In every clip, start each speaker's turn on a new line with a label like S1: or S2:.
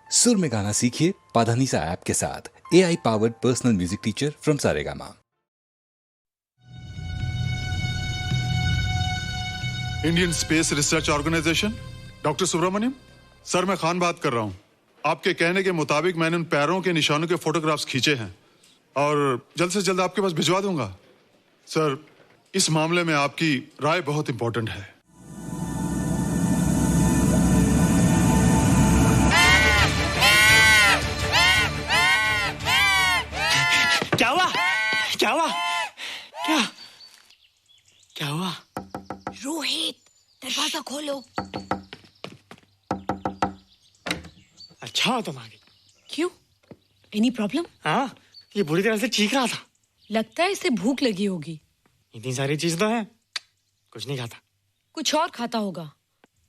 S1: सुर में गाना सीखिए पाधानीसा ऐप के साथ। AI powered personal music teacher from Saregama.
S2: Indian space research organisation, doctor Subramaniam sir, मैं खान बात कर रहा हूं। आपके कहने के मुताबिक मैंने उन पैरों के निशानों के फोटोग्राफ्स खींचे हैं और जल्द से जल्द आपके पास भिजवा दूंगा। सर, इस मामले में आपकी राय बहुत इंपॉर्टेंट है।
S3: क्या हुआ? क्या हुआ? क्या क्या हुआ?
S4: रोहित, दरवाजा खोलो।
S3: अच्छा हो तुम आ गई।
S4: क्यों? Any problem?
S3: हाँ, ये बुरी तरह से चीख रहा था।
S4: लगता है इसे भूख लगी होगी।
S3: इतनी सारी चीज तो है, कुछ नहीं खाता।
S4: कुछ और खाता होगा।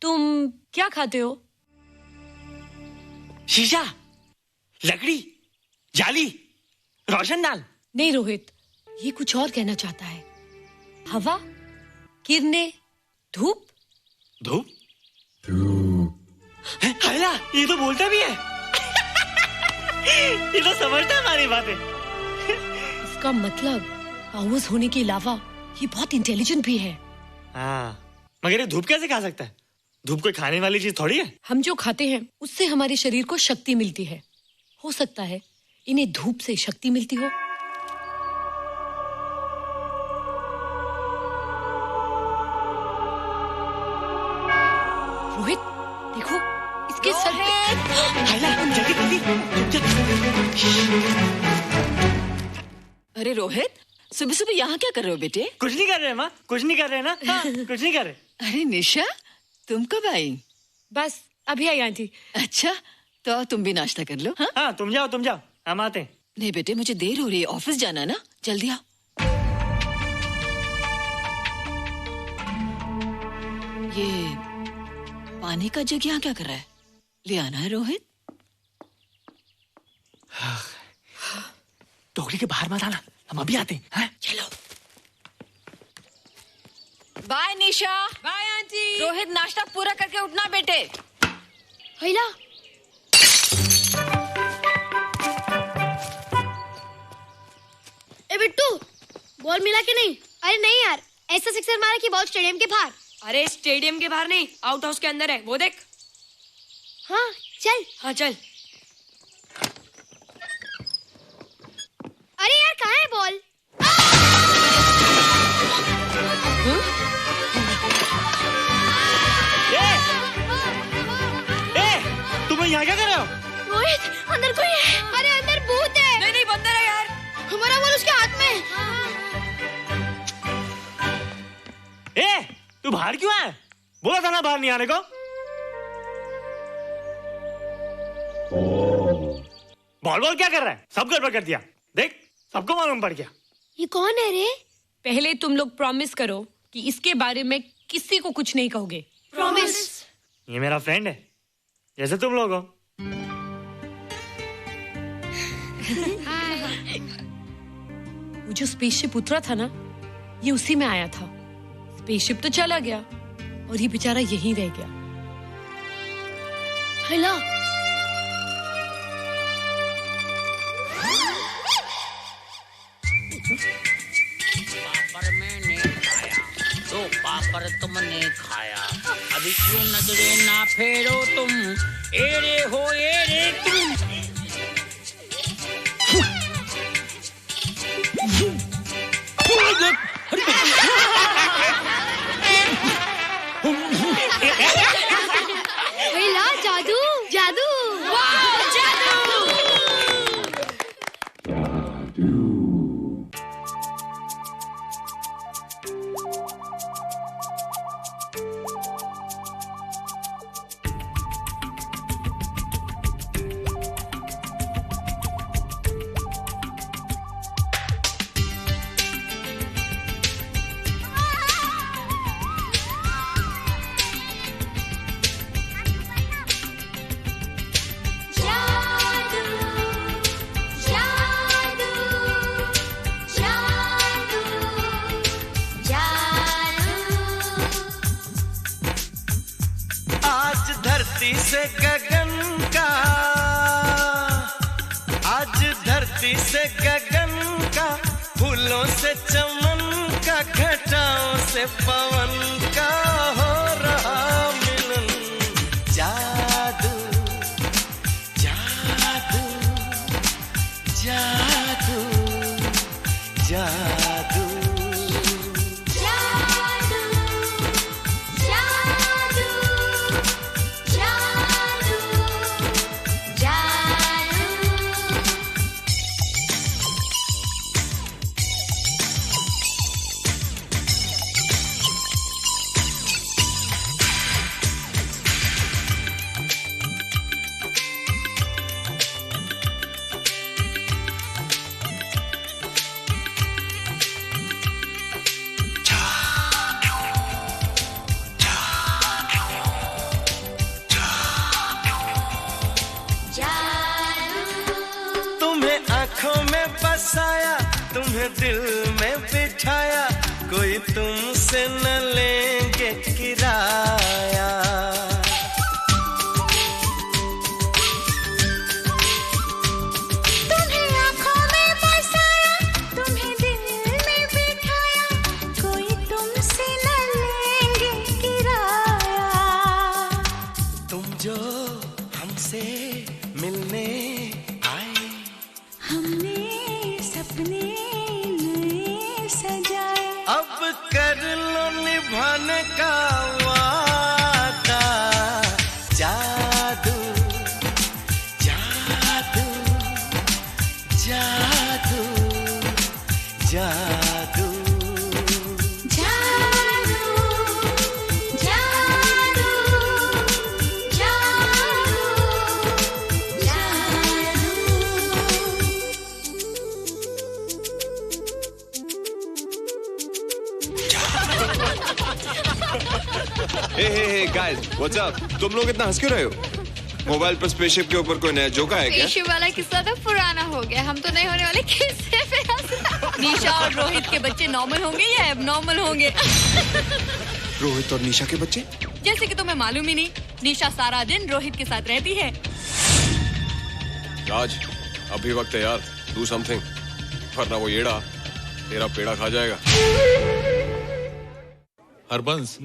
S4: तुम क्या खाते हो?
S3: शीशा, लकड़ी, जाली, रोशनदान।
S4: नहीं रोहित, ये कुछ और कहना चाहता है। हवा, किरणें, धूप।
S3: धूप? हैला, ये तो बोलता भी है। ये तो समझता है हमारी बातें।
S4: इसका मतलब पावर्स होने के अलावा ये बहुत इंटेलिजेंट भी है।
S3: हाँ, मगर ये धूप कैसे खा सकता है? धूप कोई खाने वाली चीज थोड़ी है।
S4: हम जो खाते हैं उससे हमारे शरीर को शक्ति मिलती है। हो सकता है इन्हें धूप से शक्ति मिलती हो। रोहित, देखो इसके सर पे।
S3: हैला, जल्दी जल्दी।
S5: अरे रोहित, सुबह सुबह यहाँ क्या कर रहे हो बेटे?
S3: कुछ नहीं कर रहे माँ, कुछ नहीं कर रहे ना। हाँ, कुछ नहीं कर रहे।
S5: अरे निशा, तुम कब आई?
S4: बस अभी आई आंटी।
S5: अच्छा, तो तुम भी नाश्ता कर लो। हाँ,
S3: हाँ, तुम जाओ, हम आते हैं।
S5: नहीं बेटे, मुझे देर हो रही है, ऑफिस जाना ना, जल्दी आओ। ये पानी का जग यहाँ क्या कर रहा है? ले आना है रोहित।
S3: टोकरी के बाहर मत आना, हम अभी आते हैं। हाँ?
S5: चलो। Bye Nisha.
S4: Bye aunty.
S5: Rohit, नाश्ता पूरा करके उठना बेटे।
S4: हैला,
S6: ए बिट्टू, बॉल मिला कि नहीं? अरे नहीं यार, ऐसा सिक्सर मारा कि बॉल स्टेडियम के बाहर।
S7: अरे स्टेडियम के बाहर नहीं, आउट हाउस के अंदर है, वो देख।
S6: हाँ चल।
S7: हाँ चल।
S6: अरे यार, कहाँ है बॉल?
S3: तुम यहाँ क्या कर रहे हो?
S6: रोहित, अंदर कोई है। अरे अंदर भूत है।
S7: नहीं बंदर है यार।
S6: हमारा बॉल उसके हाथ में।
S3: तू बाहर क्यों है? बोला था ना बाहर नहीं आने को। बॉल क्या कर रहा है? सब गड़बड़ कर दिया। देख, सबको मालूम पड़ गया।
S6: ये कौन है रे?
S4: पहले तुम लोग प्रॉमिस करो कि इसके बारे में किसी को कुछ नहीं कहोगे।
S6: प्रॉमिस।
S3: ये मेरा फ्रेंड है, जैसे तुम लोग हो।
S4: वो जो स्पेसशिप उतरा था ना, ये उसी में आया था। स्पेसशिप तो चला गया और ये बेचारा यहीं रह गया।
S6: हैला,
S8: पापड़ मैंने खाया, दो पापड़ तुमने खाया, अभी क्यों नजरे ना फेरो तुम, एरे हो एरे तुम।
S6: हैला, जादू जादू। वाह, जादू।
S9: धरती से गगन का, फूलों से चमन का, घटाओं से पवन का हो रहा मिलन। जादू जादू जादू जादू बसाया, तुम्हें दिल में बिठाया, कोई तुमसे न लेंगे किराया।
S10: तुम्हें आँखों में बसाया, तुम्हें दिल में बिठाया, कोई तुमसे न लेंगे किराया।
S9: तुम जो हमसे मिलने आए, हमने सपने नए सजाए, अब कर लो निभाने का वादा। जादू जादू जादू जादू
S11: Hey guys, what's up? तुम लोग इतना हंस क्यों रहे हो? मोबाइल पर स्पेसशिप के ऊपर कोई नया जोक है क्या?
S12: स्पेसशिप वाला किस्सा तो पुराना हो गया, हम तो नहीं होने वाले किस्से पे हंसना। निशा और रोहित के बच्चे नॉर्मल होंगे या एबनॉर्मल होंगे?
S11: रोहित और निशा के बच्चे?
S12: जैसे कि तुम्हें मालूम ही नहीं, निशा सारा दिन रोहित के साथ रहती है।
S11: राज, अभी वक्त है यार, do something, वरना वो येड़ा तेरा पेड़ा खा जाएगा।
S13: हरबंस,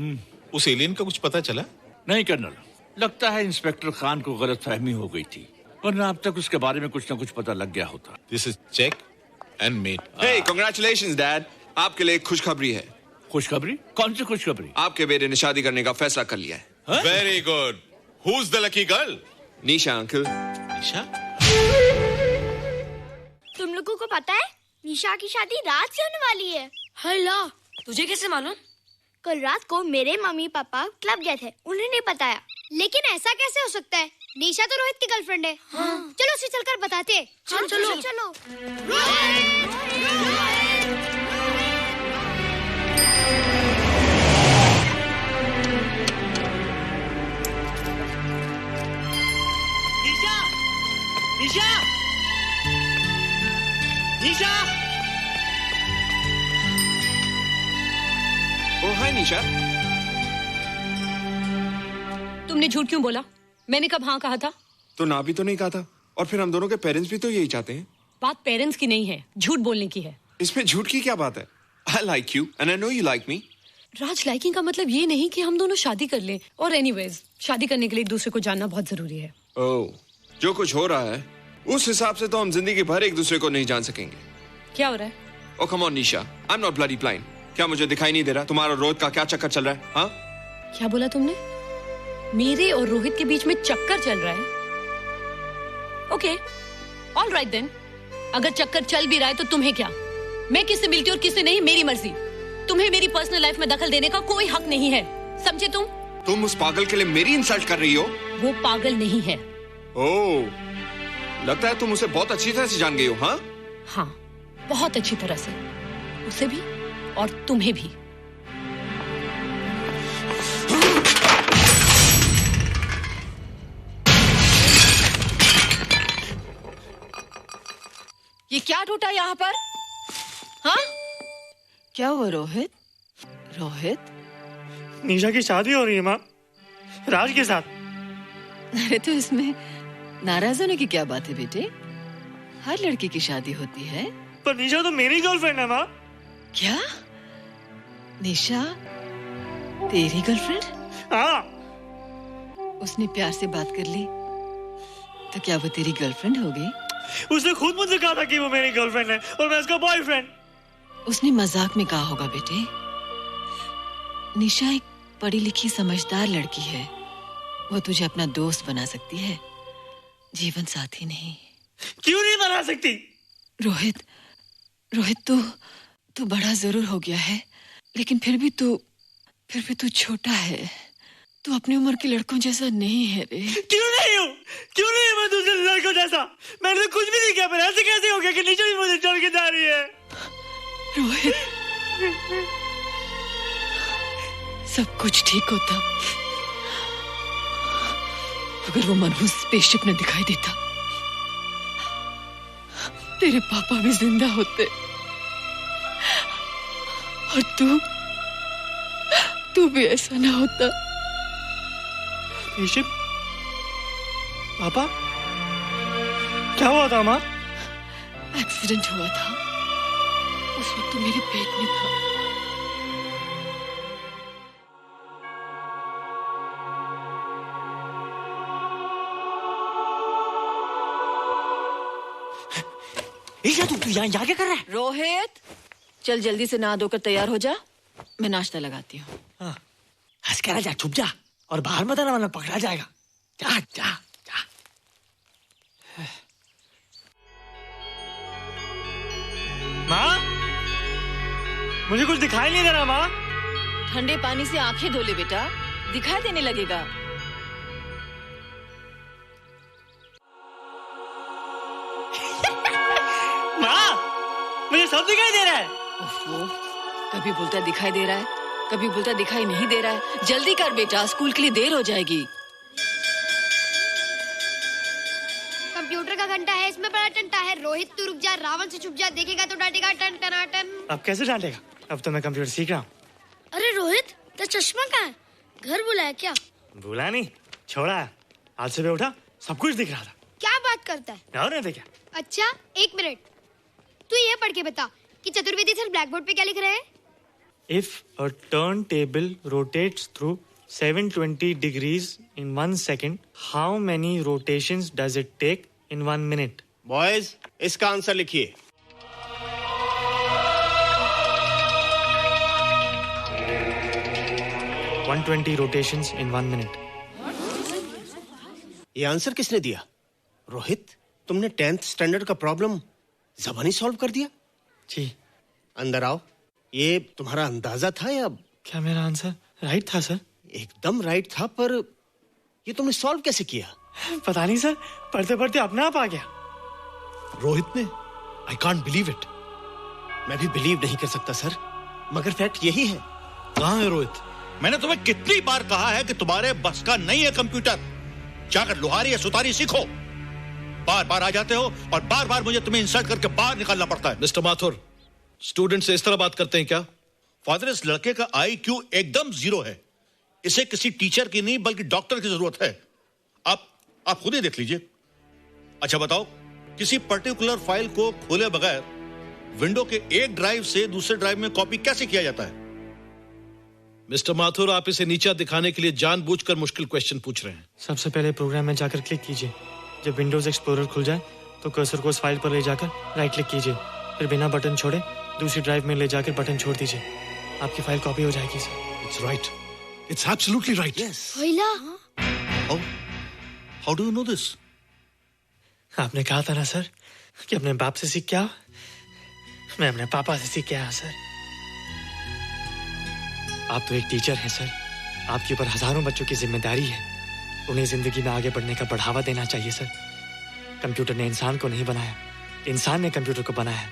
S13: उस एलियन का कुछ पता चला?
S14: नहीं कर्नल, लगता है इंस्पेक्टर खान को गलतफहमी हो गई थी, वरना अब तक उसके बारे में कुछ न कुछ पता लग गया होता।
S13: This is check and mate.
S11: Hey, congratulations dad, आपके लिए एक खुशखबरी है।
S14: खुशखबरी? कौन सी खुशखबरी?
S11: आपके बेटे ने शादी करने का फैसला कर लिया है।
S13: Very good. Who's the lucky girl?
S11: Nisha uncle.
S13: Nisha?
S6: तुम लोगों को पता है निशा की शादी रात से होने वाली है।
S7: हल्ला, तुझे कैसे मालूम?
S6: कल रात को मेरे मम्मी पापा क्लब गए थे, उन्हें नहीं बताया। लेकिन ऐसा कैसे हो सकता है? निशा तो रोहित की गर्लफ्रेंड है। हाँ। चलो उसे चलकर बताते हैं।
S7: चलो चलो
S6: चलो।
S3: निशा, निशा, निशा।
S11: ओ हाय निशा।
S4: तुमने झूठ क्यों बोला? मैंने कब हाँ कहा था?
S11: तो ना भी तो नहीं कहा था, और फिर हम दोनों के पेरेंट्स भी तो यही चाहते हैं।
S4: बात पेरेंट्स की नहीं है, झूठ बोलने की है।
S11: इसमें झूठ की क्या बात है? I like you and I know you like me.
S4: Raj, liking का मतलब ये नहीं कि हम दोनों शादी कर लें। और एनीवेज, शादी करने के लिए एक दूसरे को जानना बहुत जरूरी है।
S11: ओह, जो कुछ हो रहा है उस हिसाब से तो हम जिंदगी भर एक दूसरे को नहीं जान सकेंगे।
S4: क्या हो रहा है?
S11: Oh come on Nisha, I'm not bloody blind. क्या मुझे दिखाई नहीं दे रहा तुम्हारा रोहित का क्या चक्कर चल रहा है? हाँ?
S4: क्या बोला तुमने? मेरे और रोहित के बीच में चक्कर चल रहा है? Okay, all right then. अगर चक्कर चल भी रहा है तो तुम्हें क्या? मैं किससे मिलती हूँ और किससे नहीं, मेरी मर्जी। तुम्हें मेरी पर्सनल लाइफ में दखल देने का कोई हक नहीं है, समझे तुम?
S11: तुम उस पागल के लिए मेरी इंसल्ट कर रही हो?
S4: वो पागल नहीं है।
S11: ओह, लगता है तुम उसे बहुत अच्छी तरह से जान गई हो। हाँ?
S4: हाँ, बहुत अच्छी तरह से, उसे भी और तुम्हें भी।
S5: ये क्या टूटा यहाँ पर? हाँ? क्या हुआ रोहित? रोहित?
S3: निशा की शादी हो रही है माँ, राज के साथ।
S5: अरे तो इसमें नाराज होने की क्या बात है बेटे? हर लड़की की शादी होती है।
S3: पर निशा तो मेरी गर्लफ्रेंड है माँ।
S5: क्या? निशा तेरी गर्लफ्रेंड?
S3: हाँ।
S5: उसने प्यार से बात कर ली तो क्या वो तेरी गर्लफ्रेंड हो गई?
S3: उसने खुद मुझसे कहा था कि वो मेरी गर्लफ्रेंड है और मैं उसका बॉयफ्रेंड।
S5: उसने मजाक में कहा होगा बेटे। निशा एक पढ़ी लिखी समझदार लड़की है। वो तुझे अपना दोस्त बना सकती है, जीवन साथी नहीं।
S3: क्यों नहीं बना सकती?
S5: रोहित, तू बड़ा जरूर हो गया है, लेकिन फिर भी तू छोटा है। तू अपनी उम्र के लड़कों जैसा नहीं है रे।
S3: क्यों नहीं हूँ? क्यों नहीं मैं दूसरे लड़कों जैसा? मैंने तो कुछ भी नहीं किया, पर ऐसे कैसे हो गया कि निशा भी मुझे छोड़ के जा रही है?
S5: रोहित, सब कुछ ठीक होता अगर वो मनहूस स्पेसशिप न दिखाई देता। तेरे पापा भी जिंदा होते और तू भी ऐसा ना होता।
S3: स्पेसशिप? पापा? क्या हुआ था माँ?
S5: एक्सीडेंट हुआ था, उस वक्त तो मेरे पेट में था।
S3: तू यहाँ क्या कर रहा है?
S5: रोहित, चल जल्दी से नहा धोकर तैयार हो जा, मैं नाश्ता लगाती हूँ।
S3: हंस कर जा, छुप जा और बाहर मत आना वरना पकड़ा जाएगा। जा जा जा। माँ, मुझे कुछ दिखाई नहीं दे रहा माँ।
S5: ठंडे पानी से आंखें धो ले बेटा, दिखाई देने लगेगा।
S3: मुझे सब दिखाई दे रहा है।
S5: कभी बोलता दिखाई दे रहा है, कभी बोलता दिखाई नहीं दे रहा है। जल्दी कर बेटा, स्कूल के लिए देर हो जाएगी।
S6: कंप्यूटर का घंटा है, इसमें बड़ा टंटा है। रोहित तू रुक जा, रावण से छुप जा, देखेगा तो डांटेगा टन टनाटन।
S3: अब कैसे डांटेगा? अब तो मैं कंप्यूटर सीख रहा हूँ।
S6: अरे रोहित, तेरा चश्मा कहाँ है? घर बुलाया क्या?
S3: भूला नहीं, छोड़ा है। आज सुबह उठा, सब कुछ दिख रहा था।
S6: क्या बात करता है?
S3: और नहीं देखा?
S6: अच्छा, एक मिनट, तू ये पढ़ के बता कि चतुर्वेदी सर ब्लैक बोर्ड पे क्या लिख रहे हैं?
S3: If a turntable rotates through 720 degrees in 1 second, how many rotations does it take in 1 minute?
S15: Boys, इसका आंसर लिखिए।
S3: — 120 rotations in 1 minute.
S15: ये आंसर किसने दिया? रोहित, तुमने 10th स्टैंडर्ड का प्रॉब्लम ज़बानी सॉल्व कर दिया?
S3: जी।
S15: अंदर आओ। ये तुम्हारा अंदाजा था या?
S3: क्या मेरा आंसर राइट था सर?
S15: एकदम राइट था, पर ये तुमने सॉल्व कैसे किया?
S3: पता नहीं सर, पढ़ते पढ़ते अपने आप आ गया।
S15: रोहित ने? I can't believe it. मैं भी बिलीव नहीं कर सकता सर, मगर फैक्ट यही है।
S14: कहाँ है रोहित? मैंने तुम्हें कितनी बार कहा है कि तुम्हारे बस का नहीं है कंप्यूटर। जाकर लोहारी या सुतारी सीखो। बार बार आ जाते हो और बार बार मुझे तुम्हें इंसल्ट करके बाहर निकालना पड़ता है।
S16: मिस्टर माथुर, स्टूडेंट से इस तरह बात करते हैं क्या?
S14: फादर, इस लड़के का IQ एकदम 0 है। इसे किसी टीचर की नहीं बल्कि डॉक्टर की जरूरत है। आप खुद ही देख लीजिए। अच्छा बताओ, किसी पर्टिकुलर फाइल को खोले बगैर विंडो के एक ड्राइव से दूसरे ड्राइव में कॉपी कैसे किया जाता है?
S16: मिस्टर माथुर, आप इसे नीचा दिखाने के लिए जानबूझकर मुश्किल क्वेश्चन पूछ रहे हैं।
S3: सबसे पहले प्रोग्राम में जाकर क्लिक कीजिए। जब विंडोज एक्सप्लोरर खुल जाए तो कर्सर को उस फाइल पर ले जाकर राइट क्लिक कीजिए, फिर बिना बटन छोड़े दूसरी ड्राइव में ले जाकर बटन छोड़ दीजिए। आपकी फाइल कॉपी हो जाएगी sir.
S14: It's right, it's absolutely right.
S6: होइला,
S14: how do you know this?
S3: आपने कहा था ना सर कि अपने बाप से सीख के आओ। मैं अपने पापा से सीख के आया सर। आप तो एक टीचर हैं सर, आपके ऊपर हजारों बच्चों की जिम्मेदारी है। उन्हें जिंदगी में आगे बढ़ने का बढ़ावा देना चाहिए सर। कंप्यूटर ने इंसान को नहीं बनाया, इंसान ने कंप्यूटर को बनाया।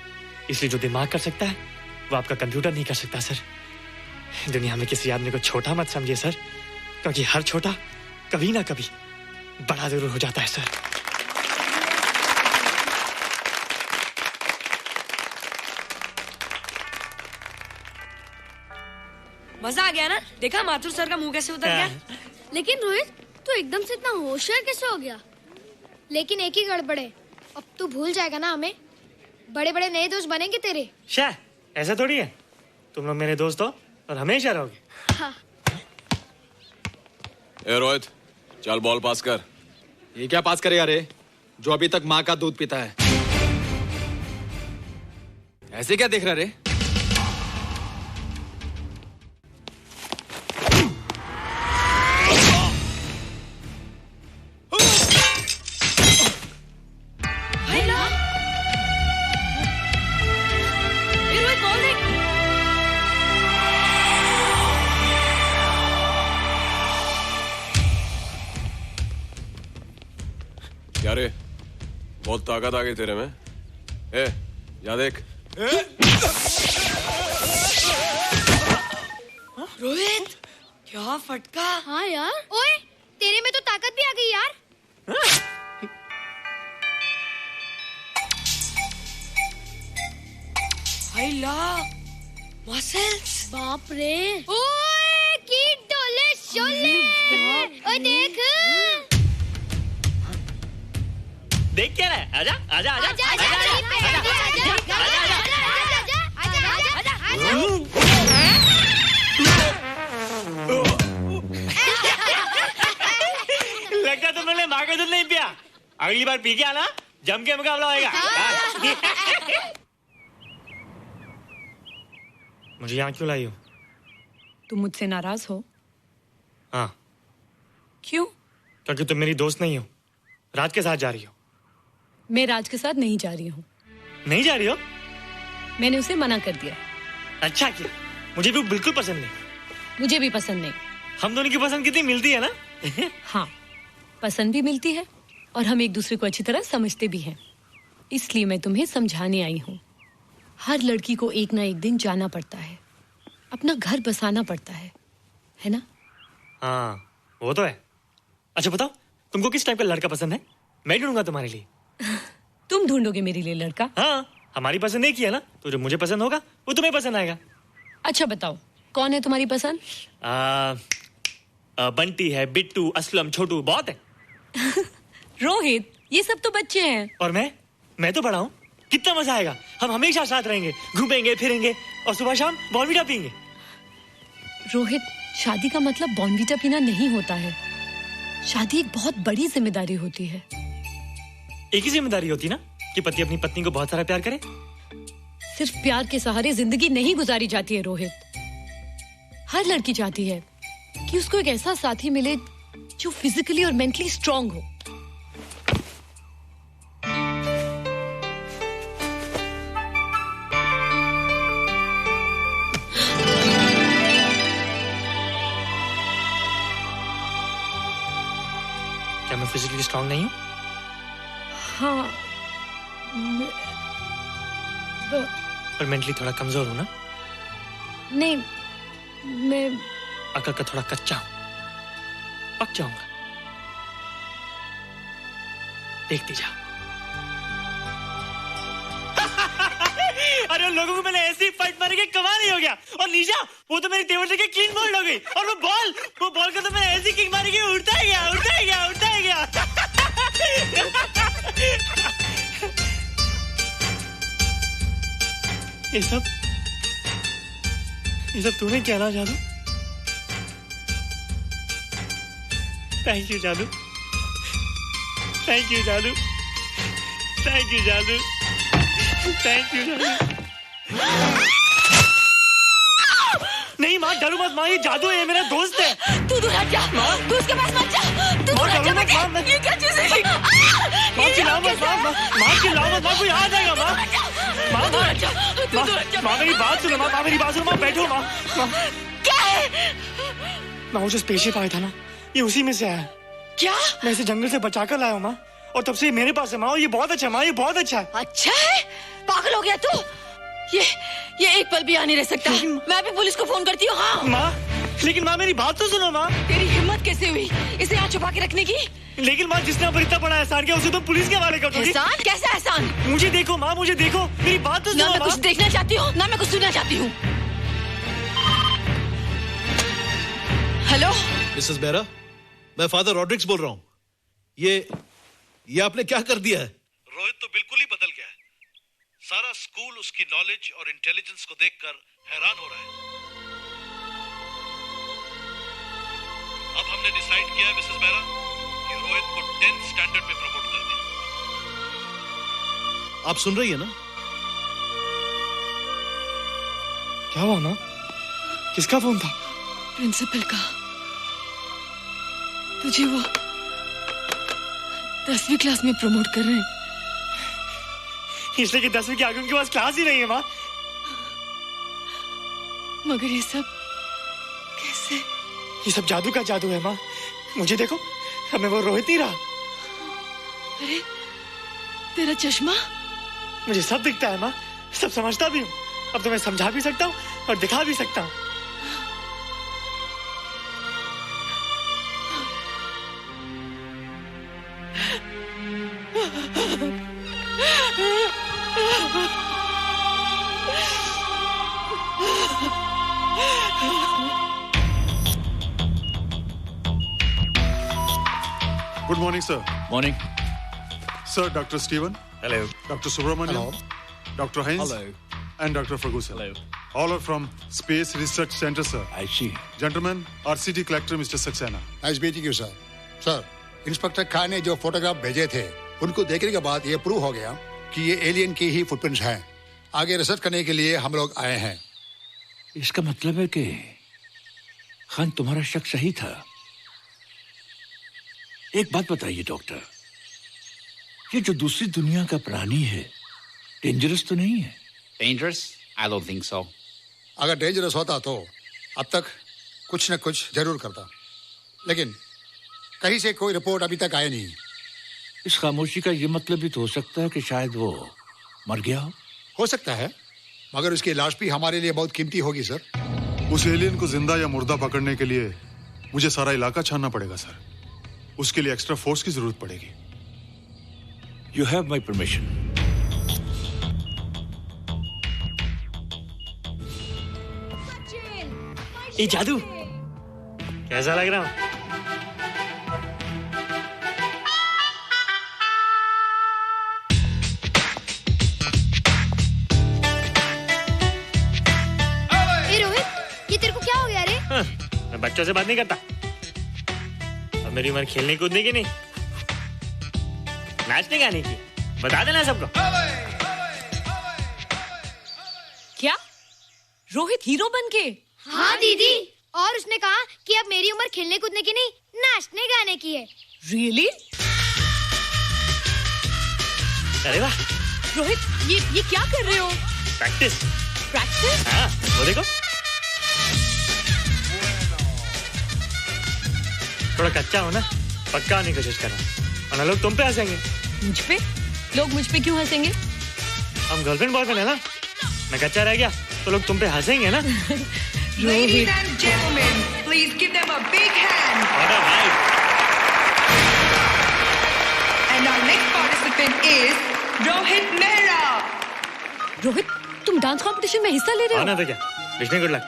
S3: इसलिए जो दिमाग कर सकता है वो आपका कंप्यूटर नहीं कर सकता सर। दुनिया में किसी आदमी को छोटा मत समझिए सर, क्योंकि हर छोटा कभी ना कभी बड़ा जरूर हो जाता है सर।
S7: मजा आ गया ना? देखा माथुर सर का मुंह कैसे उतर गया?
S6: लेकिन रोहित, तू एकदम से इतना होशियार कैसे हो गया? लेकिन एक ही गड़बड़ है, अब तू भूल जाएगा ना हमें। बड़े बड़े नए दोस्त बनेंगे तेरे।
S3: शाह, ऐसा थोड़ी है। तुम लोग मेरे दोस्त हो और हमेशा रहोगे।
S6: हाँ।
S11: ए रोहित, चल बॉल पास कर।
S17: ये क्या पास करेगा रे, जो अभी तक माँ का दूध पीता है? ऐसे क्या देख रहा रे?
S11: क्या रे, बहुत ताकत आ गई तेरे में। ए, जा देख।
S7: रोहित, क्या फटका।
S6: हाँ यार। ओए, तेरे में तो ताकत भी आ गई यार।
S7: मसल्स।
S6: बाप रे। ओए, की डोले शोले। ओए देख।
S3: देख क्या रहा है? आजा आजा आजा
S6: आजा आजा
S3: लगता तुमने माँ का दूध नहीं पिया। अगली बार पी के आना, जम के मुकाबला होएगा। मुझे यहाँ क्यों लाई हो?
S7: तुम मुझसे नाराज हो?
S3: हाँ।
S7: क्यों?
S3: क्योंकि तुम मेरी दोस्त नहीं हो, राज के साथ जा रही हो।
S4: मैं राज के साथ नहीं जा रही हूँ।
S3: नहीं जा रही हो?
S4: मैंने उसे मना कर दिया।
S3: अच्छा किया, मुझे भी बिल्कुल पसंद नहीं।
S4: मुझे भी पसंद नहीं।
S3: हम दोनों की पसंद कितनी मिलती है ना।
S4: हाँ, पसंद भी मिलती है और हम एक दूसरे को अच्छी तरह समझते भी हैं। इसलिए मैं तुम्हें समझाने आई हूँ। हर लड़की को एक ना एक दिन जाना पड़ता है, अपना घर बसाना पड़ता है ना?
S3: हाँ, वो तो है। अच्छा बताओ, तुमको किस टाइप का लड़का पसंद है? मैं ढूंढूंगा तुम्हारे लिए।
S4: तुम ढूंढोगे मेरे लिए लड़का?
S3: हाँ, हमारी पसंद एक ही है ना, तो जो मुझे पसंद होगा वो तुम्हें पसंद आएगा।
S4: अच्छा बताओ, कौन है तुम्हारी पसंद?
S3: बंटी है, बिट्टू, असलम, छोटू, बहुत है।
S4: रोहित, ये सब तो बच्चे हैं।
S3: और मैं तो बड़ा हूँ। कितना मजा आएगा, हम हमेशा साथ रहेंगे, घूमेंगे फिरेंगे और सुबह शाम बॉर्नवीटा पीएंगे।
S4: रोहित, शादी का मतलब बॉर्नवीटा पीना नहीं होता है। शादी एक बहुत बड़ी जिम्मेदारी होती है।
S3: एक ही जिम्मेदारी होती ना कि पति अपनी पत्नी को बहुत सारा प्यार करे।
S4: सिर्फ प्यार के सहारे जिंदगी नहीं गुजारी जाती है रोहित। हर लड़की चाहती है कि उसको एक ऐसा साथी मिले जो फिजिकली और मेंटली स्ट्रांग हो।
S3: क्या मैं फिजिकली स्ट्रांग नहीं हूँ?
S4: हाँ,
S3: पर मेंटली थोड़ा कमजोर हूँ ना?
S4: नहीं, मैं
S3: अकल का थोड़ा कच्चा हूँ, पक जाऊंगा। देखती जाओ। अरे लोगों को मैंने ऐसी फाइट मारी कि कमाल ही हो गया। और निशा, वो तो मेरी टेबल से क्लीन बोल्ड हो गई। और वो बॉल को तो मैंने ऐसी किक मारी कि उड़ता ही गया, उड़ता ही गया, उड़ता ही गया। ये सब तूने कहना जादू? थैंक यू जादू, थैंक यू जादू, थैंक यू जादू, थैंक यू जादू। नहीं माँ, डरो मत माँ, ये जादू है, ये मेरा दोस्त है।
S7: तू दूर हट जा, तू उसके पास मत जा, तू दूर हट जा बेटे। ये क्या चीज़ है?
S3: माँ चिल्लाओ मत, माँ चिल्लाओ मत, माँ कोई आ जाएगा। माँ मेरी बात सुनो, माँ मेरी बात सुनो, माँ बैठो। माँ
S7: क्या है?
S3: माँ वो जो स्पेसशिप आया था ना, ये उसी में से आया।
S7: क्या?
S3: मैं इसे जंगल से बचा कर लाया हूँ माँ, और तब से ये मेरे पास है माँ। और ये बहुत अच्छा है माँ, ये बहुत अच्छा है।
S7: अच्छा है? पागल हो गया तू? ये एक पल भी यहाँ नहीं रह सकता। मैं अभी पुलिस को फोन करती हूँ। हाँ
S3: माँ, लेकिन माँ मेरी बात तो सुनो माँ।
S7: तेरी हिम्मत कैसे हुई इसे यहाँ छुपा के रखने की?
S3: लेकिन माँ, जिसने पर इतना बड़ा एहसान किया उसे तो पुलिस के हवाले कर दोगी।
S7: एहसान? कैसा एहसान?
S3: मुझे देखो माँ, मुझे देखो, मेरी बात तो सुनो।
S7: ना मैं कुछ देखना चाहती हूँ, ना मैं कुछ सुनना चाहती हूँ। हेलो
S16: मिसेस बेरा, मैं फादर रॉड्रिक्स बोल रहा हूँ। ये आपने क्या कर दिया है? रोहित तो सारा स्कूल उसकी नॉलेज और इंटेलिजेंस को देखकर हैरान हो रहा है। अब हमने डिसाइड किया है मिसेस मेहरा कि रोहित को 10th स्टैंडर्ड में प्रमोट कर दें। आप सुन रही है ना?
S3: क्या हुआ माँ? किसका फोन था?
S5: प्रिंसिपल का। तुझे वो 10वीं क्लास में प्रमोट कर रहे हैं।
S3: इसलिए कि 10वीं के आगे उनके पास क्लास ही नहीं है माँ।
S5: मगर ये सब कैसे?
S3: ये सब जादू का जादू है माँ। मुझे देखो, हमें वो रोहित नहीं रहा।
S5: अरे तेरा चश्मा?
S3: मुझे सब दिखता है माँ, सब समझता भी हूँ। अब तो मैं समझा भी सकता हूँ और दिखा भी सकता हूँ।
S2: Good morning, sir.
S18: Morning.
S2: Sir, Dr. Stephen.
S18: Hello.
S2: Dr. Subramaniam.
S18: Hello.
S2: Dr. Heinz.
S18: Hello.
S2: And Dr. Ferguson.
S18: Hello.
S2: All are from Space Research Center, sir.
S18: I see.
S2: Gentlemen, RCT collector Mr. Saxena.
S19: Nice meeting you sir. Sir, inspector Khan ने जो photograph भेजे थे उनको देखने के बाद ये prove हो गया कि ये एलियन की ही फुटप्रिंट्स हैं। आगे रिसर्च करने के लिए हम लोग आए हैं।
S18: इसका मतलब है कि खान तुम्हारा शक सही था। एक बात बताइए डॉक्टर, ये जो दूसरी दुनिया का प्राणी है डेंजरस तो नहीं है?
S20: Dangerous? I don't think so.
S19: अगर डेंजरस होता तो अब तक कुछ न कुछ जरूर करता, लेकिन कहीं से कोई रिपोर्ट अभी तक आया नहीं।
S18: इस खामोशी का ये मतलब भी तो हो सकता है कि शायद वो मर गया
S19: हो सकता है, मगर उसकी लाश भी हमारे लिए बहुत कीमती होगी सर।
S2: उस एलियन को जिंदा या मुर्दा पकड़ने के लिए मुझे सारा इलाका छानना पड़ेगा सर। उसके लिए एक्स्ट्रा फोर्स की जरूरत पड़ेगी।
S18: You have my permission.
S3: ये जादू कैसा लग रहा हूँ?
S6: ए रोहित, ये तेरे को क्या हो गया रे?
S3: मैं बच्चों से बात नहीं करता। अब मेरी उम्र खेलने कूदने की नहीं, नाचने गाने की। बता देना सबको।
S4: क्या रोहित हीरो बन के?
S6: हाँ दीदी, और उसने कहा कि अब मेरी उम्र खेलने कूदने की नहीं, नाचने गाने की है।
S4: Really?
S3: अरे वाह
S4: रोहित, ये क्या कर रहे हो?
S3: प्रैक्टिस।
S4: प्रैक्टिस?
S3: हाँ, वो देखो। थोड़ा कच्चा हो ना, पक्का होने की कोशिश कर रहा हूँ, वरना लोग तुम पे हंसेंगे।
S4: मुझ पे? लोग मुझ पे क्यों हंसेंगे?
S3: हम गर्लफ्रेंड बॉयफ्रेंड है ना, मैं कच्चा रह गया तो लोग तुम पे हंसेंगे ना।
S21: Ladies and gentlemen, please give them a big hand. And our next participant is Rohit Mehra.
S4: Rohit, तुम डांस कंपटीशन में हिस्सा ले रहे हो?
S3: ना तो क्या, विश मी गुड लक।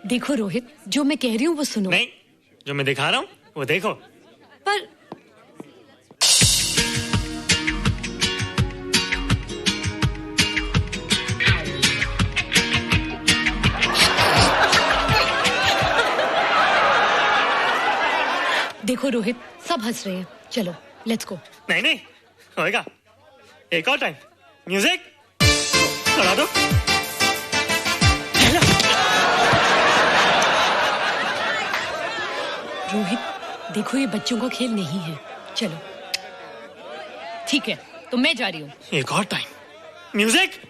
S4: देखो रोहित, जो मैं कह रही हूँ वो सुनो।
S3: नहीं, जो मैं दिखा रहा हूँ वो देखो।
S4: पर देखो रोहित, सब हंस रहे हैं। चलो लेट्स गो।
S3: नहीं नहीं होएगा, एक और टाइम। म्यूजिक चला दो।
S4: रोहित देखो, ये बच्चों का खेल नहीं है। चलो ठीक है, तो मैं जा रही हूँ।
S3: एक और टाइम। म्यूजिक।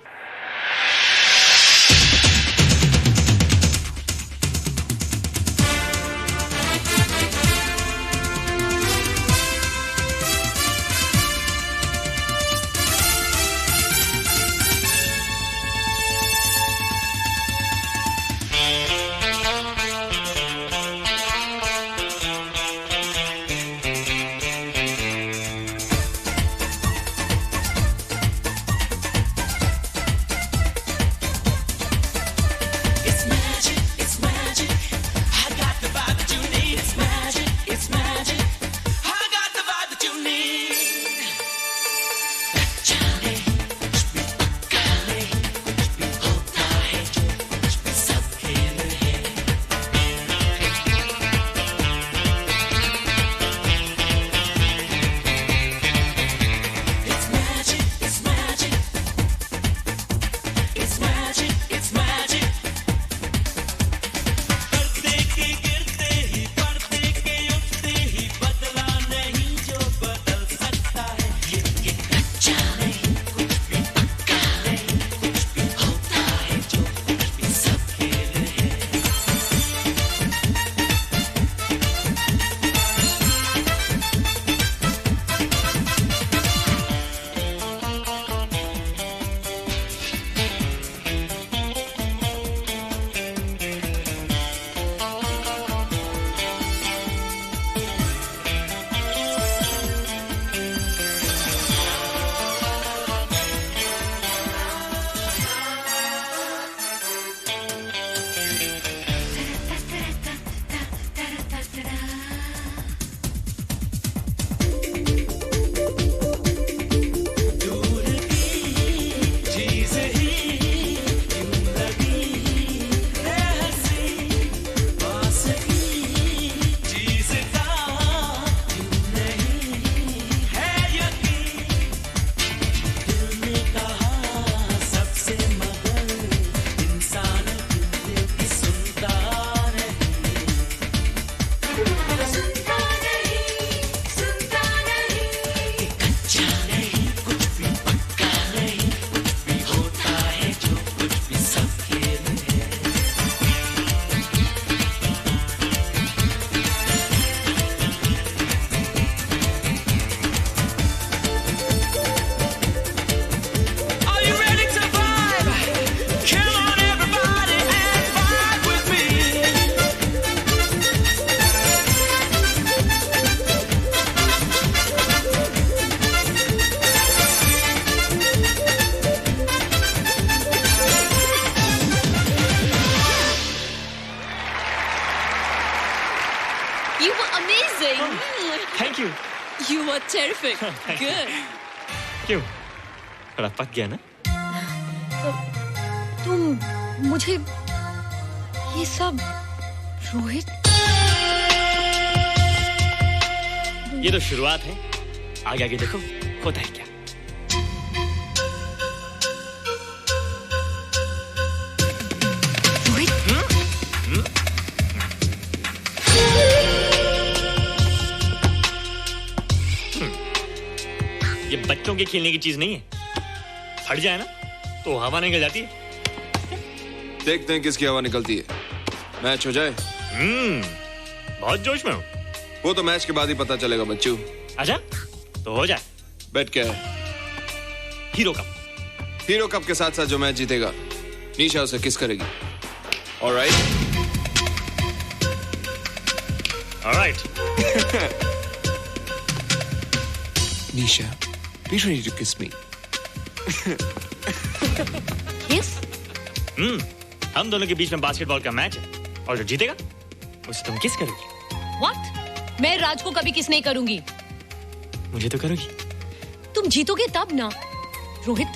S5: Terrific. Good.
S3: क्यों? थोड़ा पक गया ना?
S4: तुम मुझे ये सब रोहित,
S3: ये तो शुरुआत है, आगे आगे देखो होता है क्या। ये बच्चों के खेलने की चीज नहीं है, फट जाए ना तो हवा निकल जाती है।
S11: देखते हैं किसकी हवा निकलती है। मैच हो जाए।
S3: बहुत जोश में हूँ।
S11: वो तो मैच के बाद ही पता चलेगा बच्चू।
S3: अच्छा तो हो जाए।
S11: बेट क्या है?
S3: Hero cup.
S11: हीरो कप के साथ साथ जो मैच जीतेगा निशा उसे किस करेगी। Alright. Nisha, be ready to kiss me.
S4: Kiss?
S3: हम दोनों के बीच में बास्केटबॉल का मैच है और जो जीतेगा उसे तुम किस करोगी।
S4: What? मैं राज को कभी किस नहीं करूंगी।
S3: मुझे तो करोगी।
S4: तुम जीतोगे तब ना। रोहित,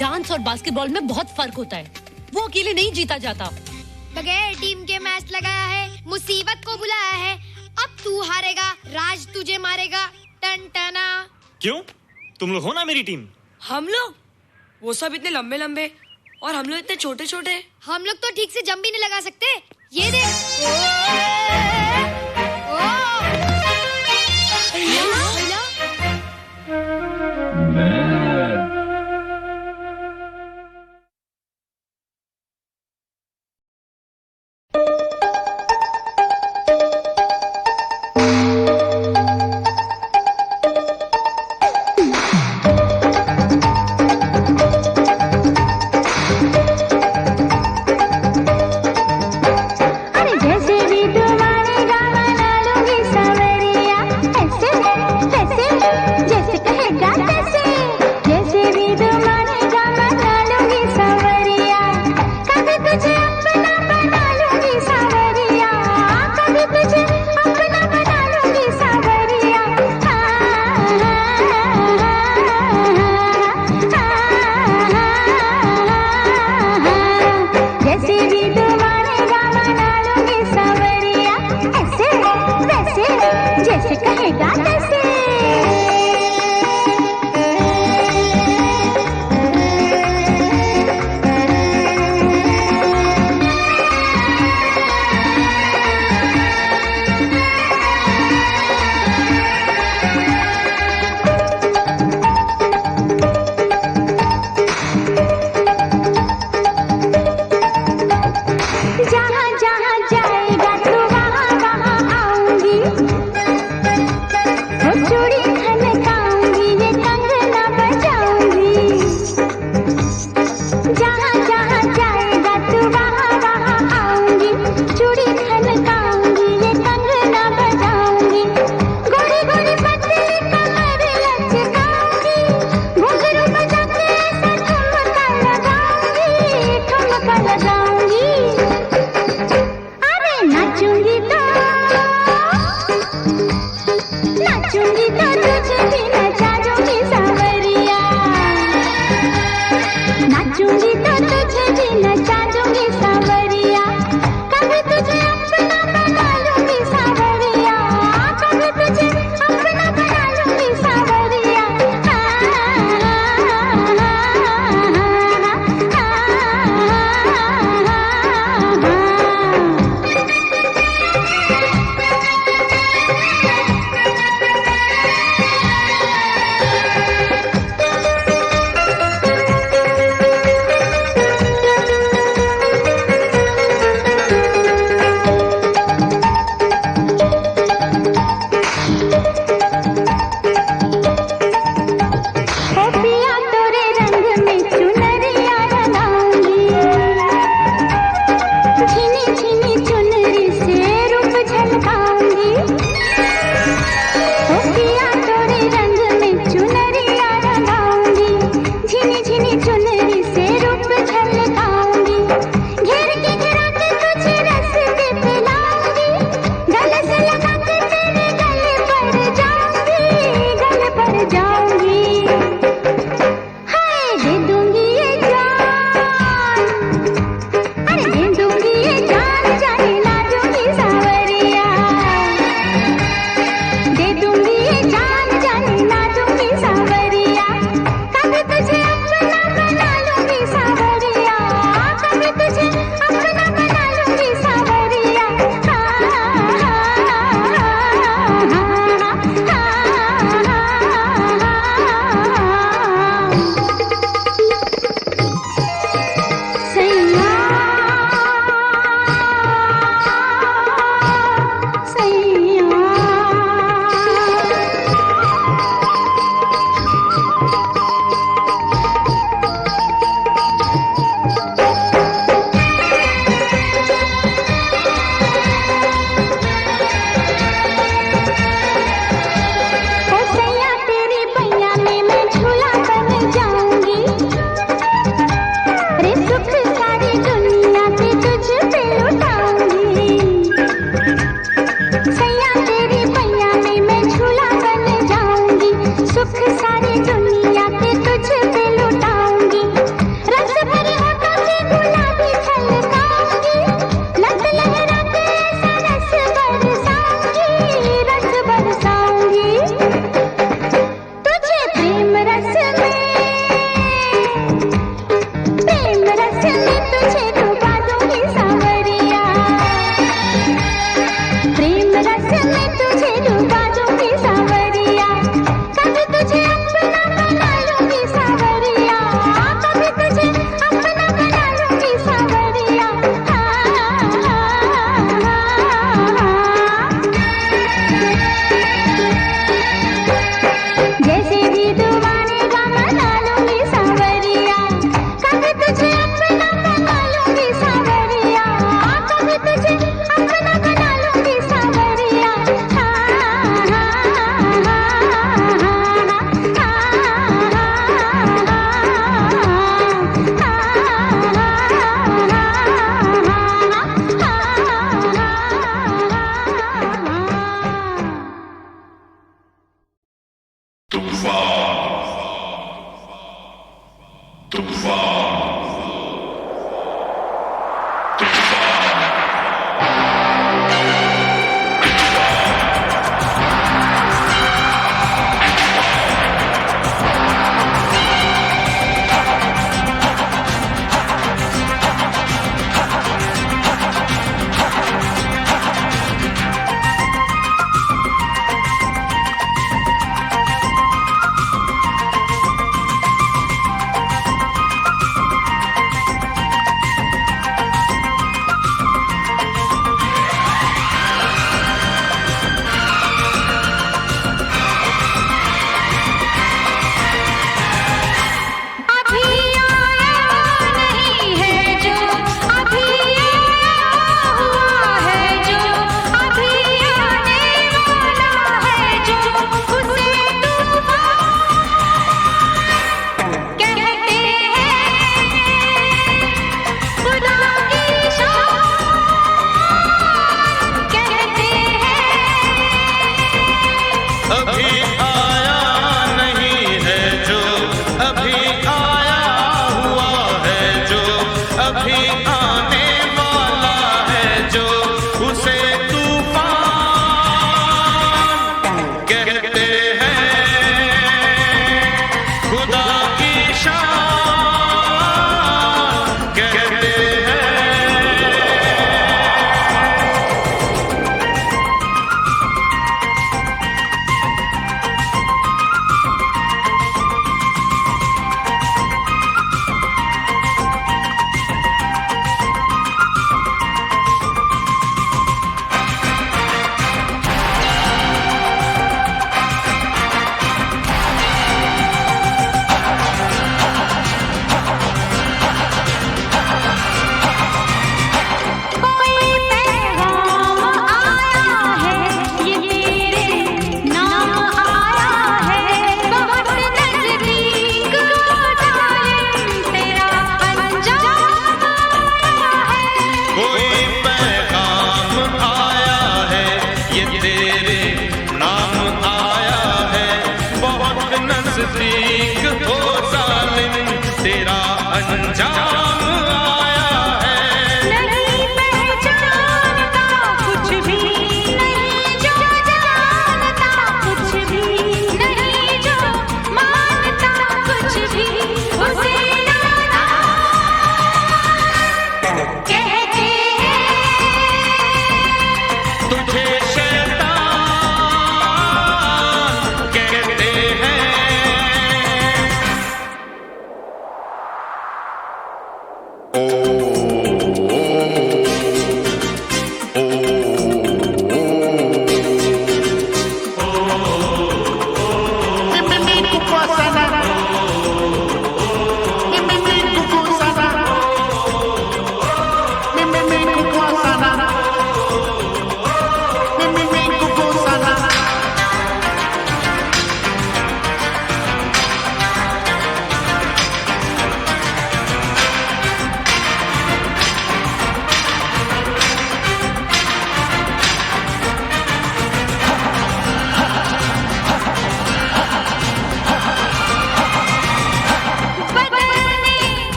S4: डांस और बास्केटबॉल में बहुत फर्क होता है, वो अकेले नहीं जीता जाता।
S6: बगैर टीम के मैच लगाया है, मुसीबत को बुलाया है। अब तू हारेगा, राज तुझे मारेगा। टन टना।
S3: क्यों? तुम लोग हो ना मेरी टीम।
S7: हम लोग? वो सब इतने लंबे लंबे और हम लोग इतने छोटे छोटे।
S6: हम लोग तो ठीक से जंप भी नहीं लगा सकते। ये देख।
S10: जैसे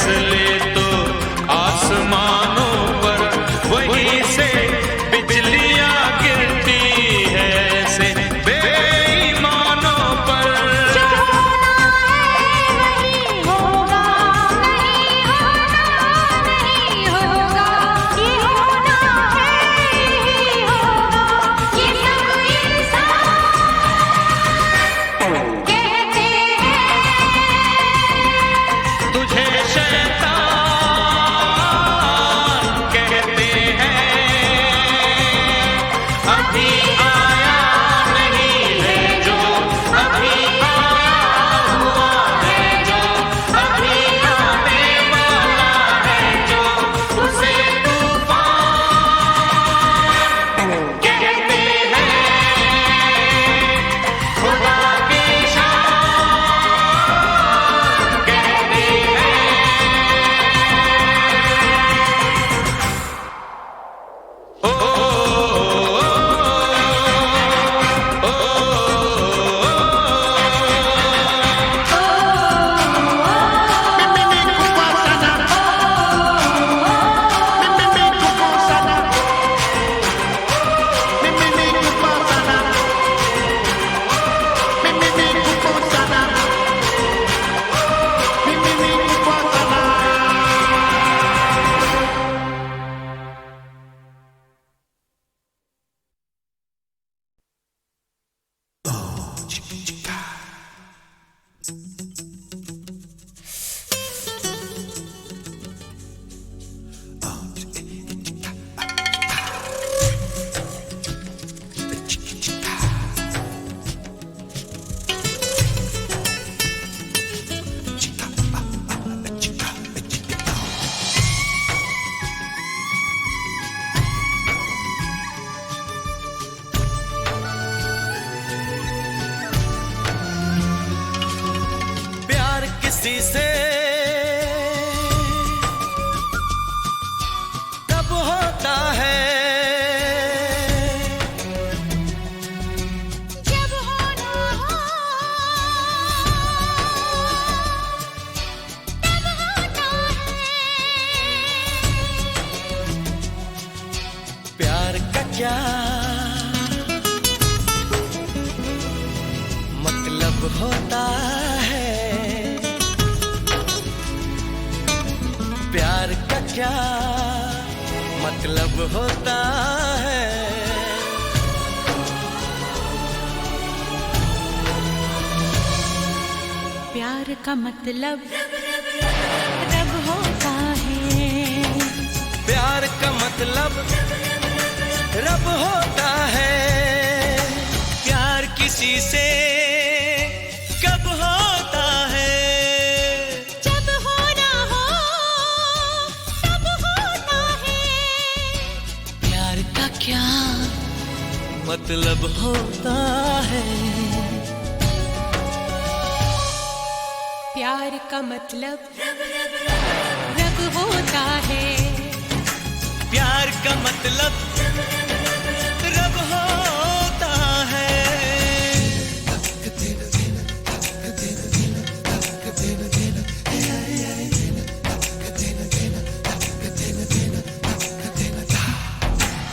S9: फैसले तो आसमानों पर वहीं से बिजलियां गिरती है ऐसे बेईमानों पर।
S10: जो होना है वही होगा, नहीं होना नहीं होगा, ये होना है यही होगा, ये सब इंसान कहते हैं।
S9: तुझे शैतान कहते हैं, अभी आया नहीं है जो, अभी आया हुआ है जो, अभी आने वाला है जो, उसे तूफान कहते हैं। खुदा की शान कहते हैं। प्यार किसी से कब होता है,
S10: जब होना हो तब होता है।
S9: प्यार का क्या मतलब होता है, प्यार का क्या मतलब होता है।
S10: प्यार का मतलब रब होता है,
S9: प्यार का मतलब रब होता है। प्यार किसी से कब होता है,
S10: जब होना हो तब होता है।
S9: प्यार का क्या मतलब होता है।
S10: प्यार का मतलब रब होता है,
S9: प्यार का मतलब रब होता है।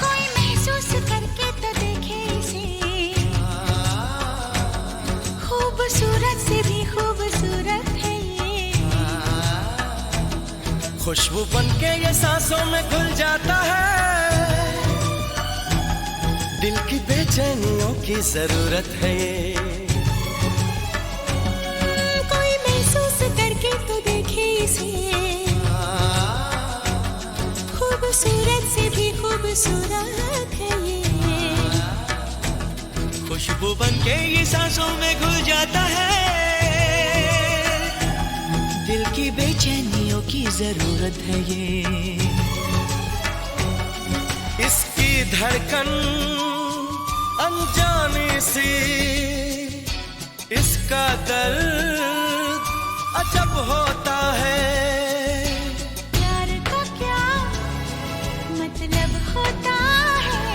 S10: कोई महसूस करके तो देखे इसे, खूबसूरत से भी खूबसूरत है ये।
S9: खुशबू बन के ये सांसों में घुल जाता है, दिल की बेचैनियों की जरूरत है ये।
S10: कोई महसूस करके तो देखे इसे, खूबसूरत से भी खूबसूरत है ये।
S9: खुशबू बन के ये सांसों में घुल जाता है, दिल की बेचैनियों की जरूरत है ये। इसकी धड़कन अनजानी सी, इसका दर्द अजब होता है।
S10: प्यार का क्या मतलब होता है,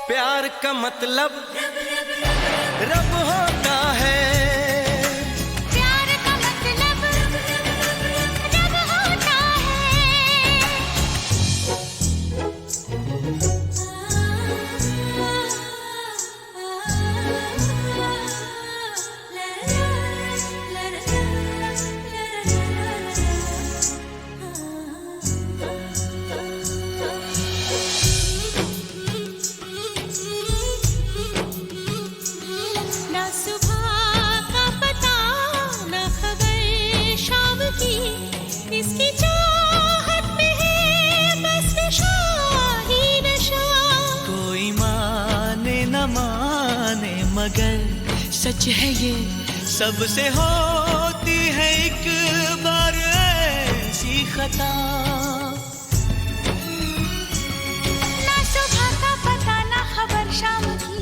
S9: प्यार का मतलब रब होता है।
S10: प्यार
S9: सच है ये सबसे होती है एक बार ऐसी खता।
S10: ना सुबह का पता ना खबर शाम की,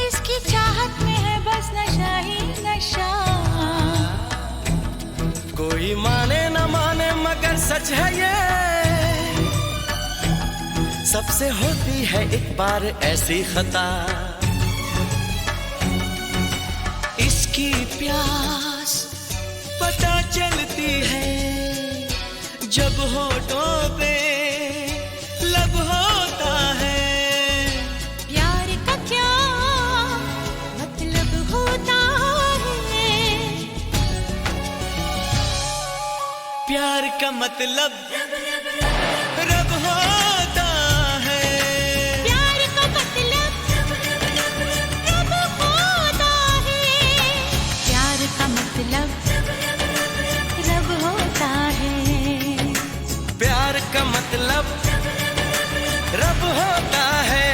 S10: इसकी चाहत में है बस नशा ही नशा।
S9: कोई माने न माने मगर सच है ये, सबसे होती है एक बार ऐसी खता। इसकी प्यास पता चलती है जब होठों पे लब होता है।
S10: प्यार का क्या मतलब होता है,
S9: प्यार का मतलब रब होता है।
S10: प्यार का मतलब रब होता है, प्यार का मतलब रब होता है।
S9: प्यार का मतलब रब होता है।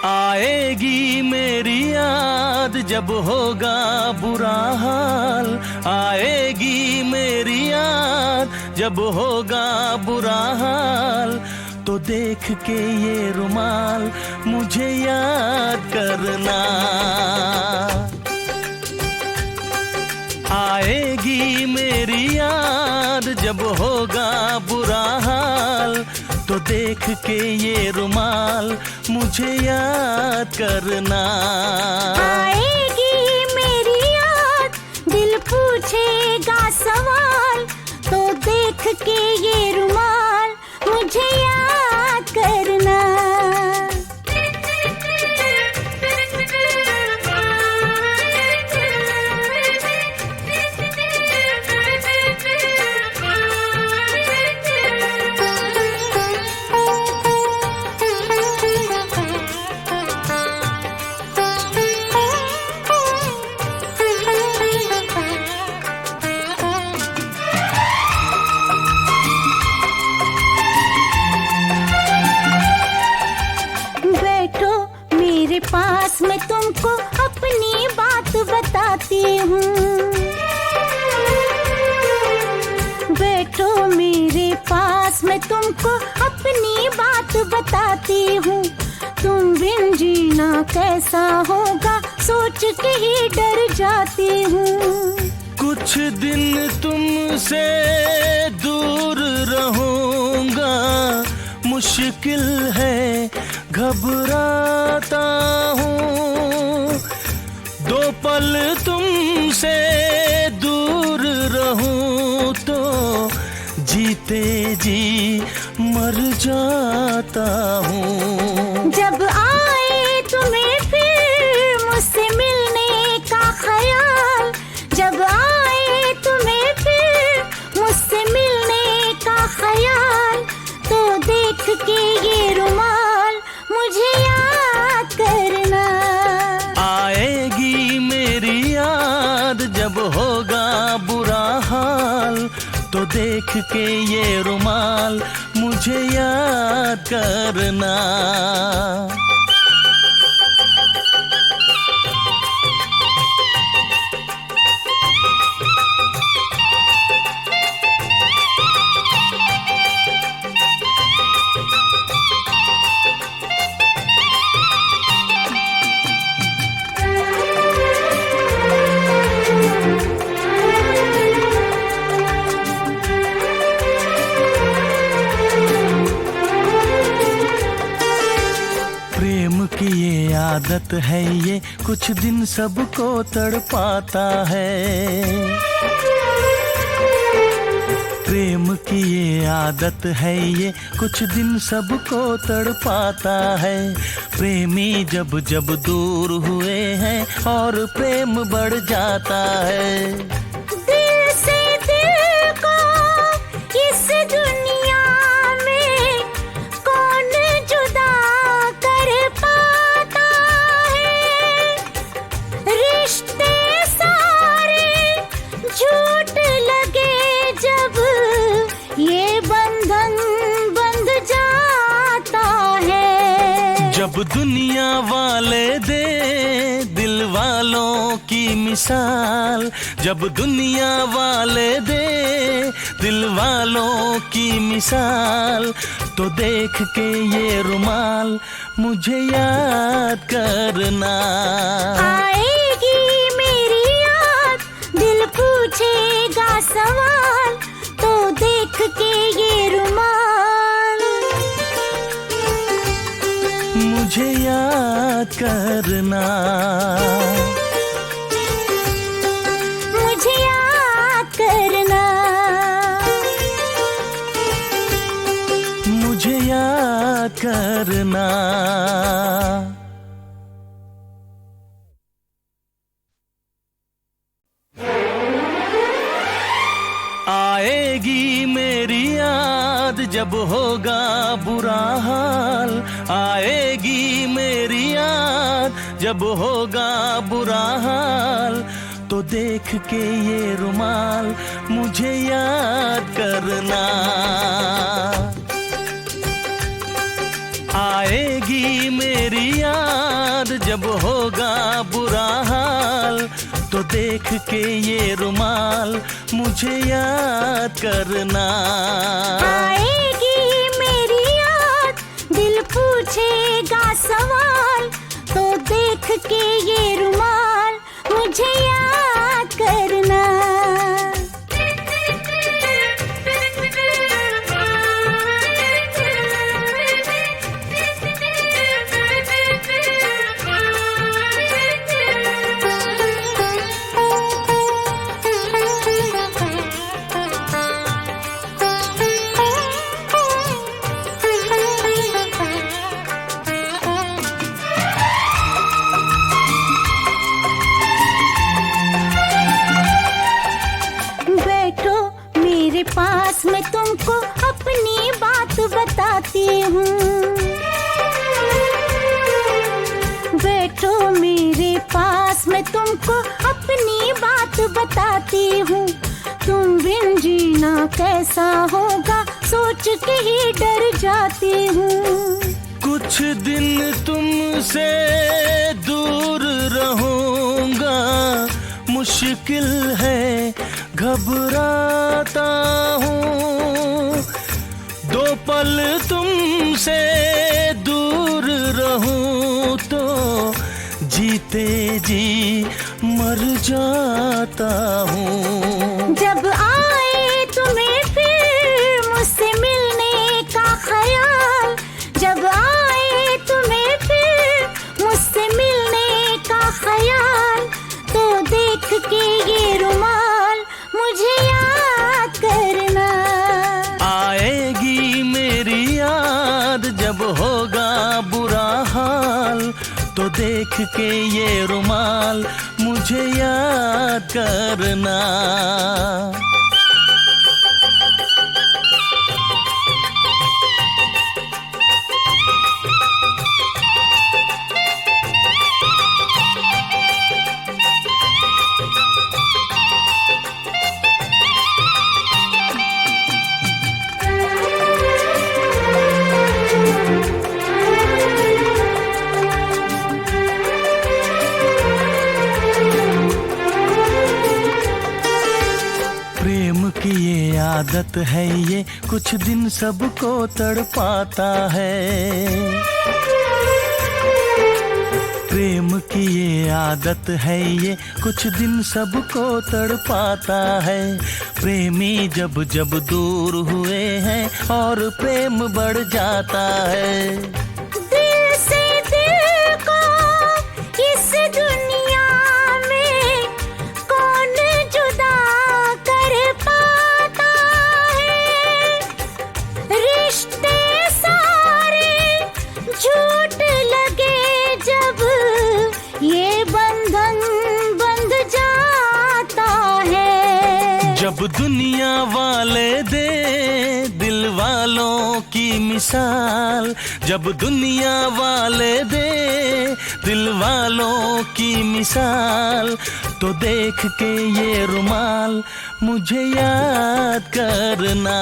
S18: आएगी मेरी याद जब होगा बुरा हाल, आएगी मेरी याद जब होगा बुरा हाल, तो देख के ये रुमाल मुझे याद करना। आएगी मेरी याद जब होगा बुरा हाल, तो देख के ये रुमाल मुझे याद करना।
S10: आएगी मेरी याद, दिल पूछेगा सवाल, तो देख के ये रुमाल मुझे याद करना। पास मैं तुमको अपनी बात बताती हूँ, बैठो मेरे पास मैं तुमको अपनी बात बताती हूँ। तुम बिन जीना कैसा होगा सोच के ही डर जाती हूँ।
S18: कुछ दिन तुमसे दूर रहूंगा, मुश्किल है घबराता हूँ। दो पल तुमसे दूर रहूं तो जीते जी मर जाता हूँ।
S10: जब आए तुम्हें फिर मुझसे मिलने का ख्याल, जब आए तुम्हें फिर मुझसे मिलने का ख्याल, तो देख के ये रुमाल मुझे याद करना।
S18: आएगी मेरी याद जब होगा बुरा हाल, तो देख के ये रुमाल मुझे याद करना। आदत है ये कुछ दिन सबको तड़पाता है।
S1: प्रेम की ये आदत है, ये कुछ दिन सबको तड़पाता है। प्रेमी जब जब दूर हुए हैं और प्रेम बढ़ जाता है।
S10: दिल से दिल को इस दुनिया में कौन जुदा कर पाता है। रिश्ते सारे झूठ लगे जब ये बंधन बंध जाता है।
S1: जब दुनिया वाले दे दिल वालों की मिसाल, जब दुनिया वाले दे दिल वालों की मिसाल, तो देख के ये रुमाल मुझे याद करना।
S10: आएगी मेरी याद, दिल पूछेगा सवाल, तो देख के ये रुमाल
S1: मुझे याद करना।
S10: मुझे याद करना।
S1: मुझे याद करना। आएगी मेरी याद जब होगा बुरा हाल, आएगी मेरी याद जब होगा बुरा हाल, तो देख के ये रुमाल मुझे याद करना। आएगी मेरी याद जब होगा बुरा हाल, तो देख के ये रुमाल मुझे याद करना।
S10: आएगी मेरी याद, दिल पूछेगा सवाल, तो देख के ये रुमाल मुझे याद करना। पास मैं तुमको अपनी बात बताती हूँ। बैठो मेरे पास मैं तुमको अपनी बात बताती हूँ। तुम बिन जीना कैसा होगा सोच के ही डर जाती हूँ।
S1: कुछ दिन तुमसे दूर रहूंगा, मुश्किल है घबराता हूँ। दो पल तुमसे दूर रहूं तो जीते जी मर जाता हूँ।
S10: जब आए तुम्हें फिर मुझसे मिलने का ख्याल, जब आए तुम्हें फिर मुझसे मिलने का ख्याल, तो देख के ये रुमाल मुझे याद करना।
S1: आएगी मेरी याद जब होगा बुरा हाल, तो देख के ये रुमाल मुझे याद करना। आदत है ये कुछ दिन सबको तड़पाता है। प्रेम की ये आदत है ये कुछ दिन सबको तड़पाता है। प्रेमी जब जब दूर हुए हैं और प्रेम बढ़ जाता है।
S10: दिल से दिल को इस दुनिया में कौन जुदा कर पाता है।
S1: जब दुनिया वाले दे दिल वालों की मिसाल, जब दुनिया वाले दे दिल वालों की मिसाल, तो देख के ये रुमाल मुझे याद करना।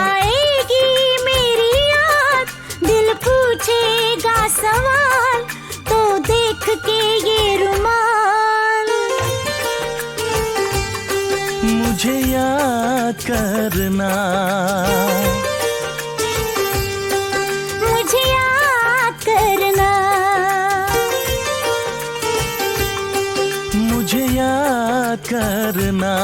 S10: आएगी मेरी याद, दिल पूछेगा सवाल, तो देख के ये रुमाल
S1: मुझे याद करना।
S10: मुझे याद करना।
S1: मुझे याद करना।